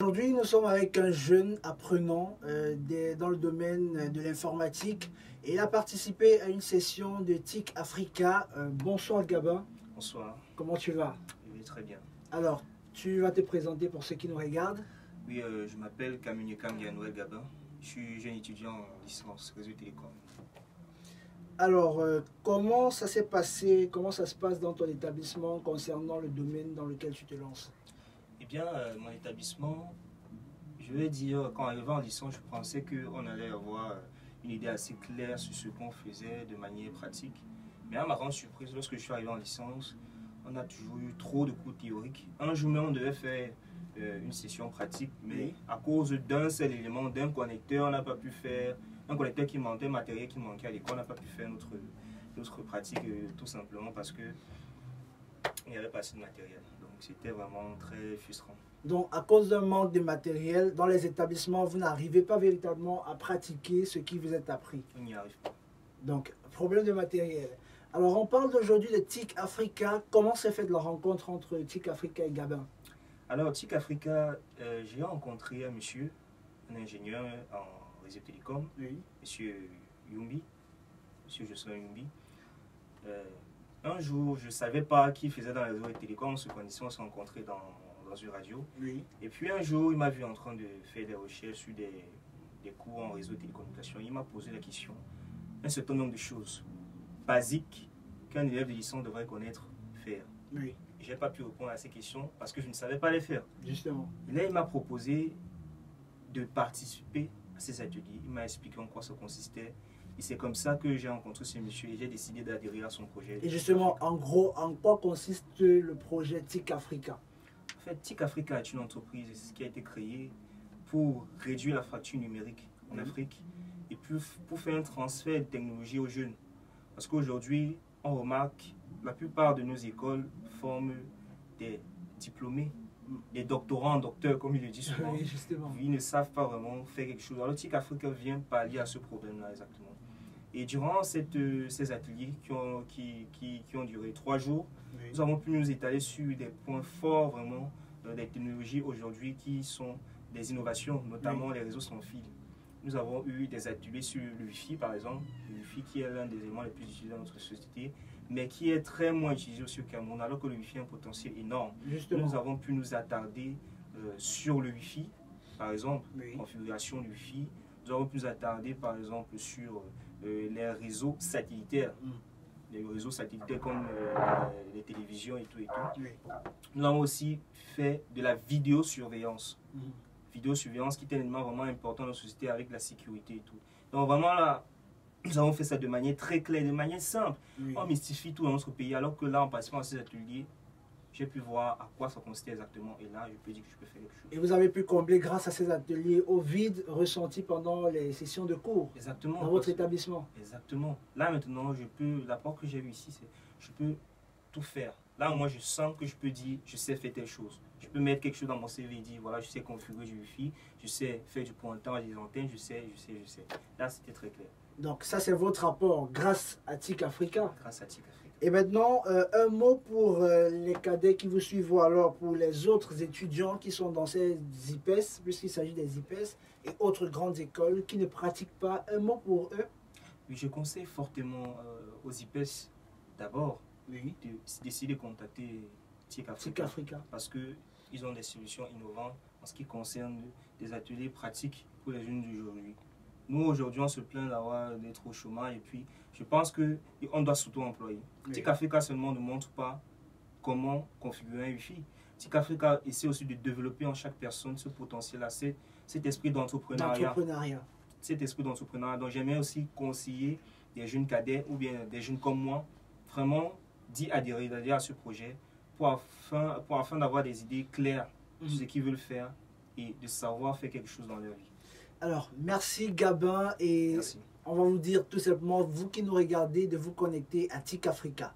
Aujourd'hui, nous sommes avec un jeune apprenant dans le domaine de l'informatique et il a participé à une session de TIC Africa. Bonsoir Gabin. Bonsoir. Comment tu vas? Oui, très bien. Alors, tu vas te présenter pour ceux qui nous regardent. Oui, je m'appelle Kamunyekam Yanouel Gabin. Je suis jeune étudiant en licence réseau télécom. Alors, comment ça s'est passé? Comment ça se passe dans ton établissement concernant le domaine dans lequel tu te lances? Eh bien, mon établissement, je vais dire, quand arrivé en licence, je pensais qu'on allait avoir une idée assez claire sur ce qu'on faisait de manière pratique. Mais à ma grande surprise, lorsque je suis arrivé en licence, on a toujours eu trop de cours théoriques. Un jour même, on devait faire une session pratique, mais à cause d'un seul élément, d'un connecteur, on n'a pas pu faire, un connecteur qui manquait, un matériel qui manquait à l'école, on n'a pas pu faire notre pratique tout simplement parce que il n'y avait pas assez de matériel. Donc c'était vraiment très frustrant. Donc, à cause d'un manque de matériel, dans les établissements, vous n'arrivez pas véritablement à pratiquer ce qui vous est appris. On n'y arrive pas. Donc, problème de matériel. Alors, on parle aujourd'hui de TIC Africa. Comment s'est faite la rencontre entre TIC Africa et Gabin? Alors, TIC Africa, j'ai rencontré un monsieur, un ingénieur en réseau télécom, Oui. monsieur Yumbi, monsieur Jocelyn Yumbi. Un jour, je ne savais pas qui faisait dans les réseaux télécom, on se connaissait, on s'est rencontrés dans une radio. Oui. Et puis un jour, il m'a vu en train de faire des recherches sur des cours en réseau de télécommunications. Il m'a posé la question, un certain nombre de choses basiques qu'un élève de licence devrait connaître, faire. Oui. Je n'ai pas pu répondre à ces questions parce que je ne savais pas les faire. Justement. Et là, il m'a proposé de participer à ces ateliers. Il m'a expliqué en quoi ça consistait. Et c'est comme ça que j'ai rencontré ce monsieur et j'ai décidé d'adhérer à son projet. Et justement, en gros, en quoi consiste le projet TIC Africa? En fait, TIC Africa est une entreprise qui a été créée pour réduire la fracture numérique en Afrique et puis pour faire un transfert de technologie aux jeunes. Parce qu'aujourd'hui, on remarque la plupart de nos écoles forment des diplômés, des doctorants en docteurs, comme ils le disent souvent. Oui, justement. Ils ne savent pas vraiment faire quelque chose. Alors, TIC Africa vient pallier à ce problème-là exactement. Et durant ces ateliers qui ont duré 3 jours, oui, nous avons pu nous étaler sur des points forts vraiment des technologies aujourd'hui qui sont des innovations, notamment oui, les réseaux sans fil. Nous avons eu des ateliers sur le Wi-Fi par exemple, le Wi-Fi qui est l'un des éléments les plus utilisés dans notre société, mais qui est très moins utilisé aussi au Cameroun, alors que le Wi-Fi a un potentiel énorme. Justement. Nous avons pu nous attarder sur le Wi-Fi, par exemple, oui, configuration du Wi-Fi. Nous avons pu nous attarder par exemple sur les réseaux satellitaires, les réseaux satellitaires comme les télévisions et tout et tout. Oui. Nous avons aussi fait de la vidéosurveillance. Vidéosurveillance qui est un élément vraiment important dans la société avec la sécurité et tout. Donc vraiment là, nous avons fait ça de manière très claire, de manière simple. Oui. On mystifie tout dans notre pays alors que là, en participant à ces ateliers, j'ai pu voir à quoi ça consistait exactement et là, je peux dire que je peux faire quelque chose. Et vous avez pu combler grâce à ces ateliers au vide ressenti pendant les sessions de cours. Exactement. Dans votre établissement. Exactement. Là maintenant, l'apport que j'ai eu ici, c'est je peux tout faire. Là, moi, je sens que je peux dire, je sais faire telle chose. Je peux mettre quelque chose dans mon CV et dire, voilà, je sais configurer du Wi-Fi, je sais faire du pointage des antennes, je sais. Là, c'était très clair. Donc ça, c'est votre rapport grâce à TIC Africa. Grâce à TIC Africa. Et maintenant, un mot pour les cadets qui vous suivent ou alors pour les autres étudiants qui sont dans ces IPES, puisqu'il s'agit des IPES et autres grandes écoles qui ne pratiquent pas. Un mot pour eux? Oui, je conseille fortement aux IPES d'abord oui, d'essayer de contacter TIC Africa parce qu'ils ont des solutions innovantes en ce qui concerne des ateliers pratiques pour les jeunes d'aujourd'hui. Nous, aujourd'hui, on se plaint d'être au chômage et puis je pense qu'on doit s'auto-employer. Oui. TIC Africa seulement ne montre pas comment configurer un Wi-Fi. TIC Africa essaie aussi de développer en chaque personne ce potentiel-là, cet esprit d'entrepreneuriat. Cet esprit d'entrepreneuriat. Donc, j'aimerais aussi conseiller des jeunes cadets ou bien des jeunes comme moi, vraiment d'y adhérer à ce projet pour afin d'avoir des idées claires sur ce qu'ils veulent faire et de savoir faire quelque chose dans leur vie. Alors, merci Gabin et merci. On va vous dire tout simplement, vous qui nous regardez, de vous connecter à TIC Africa.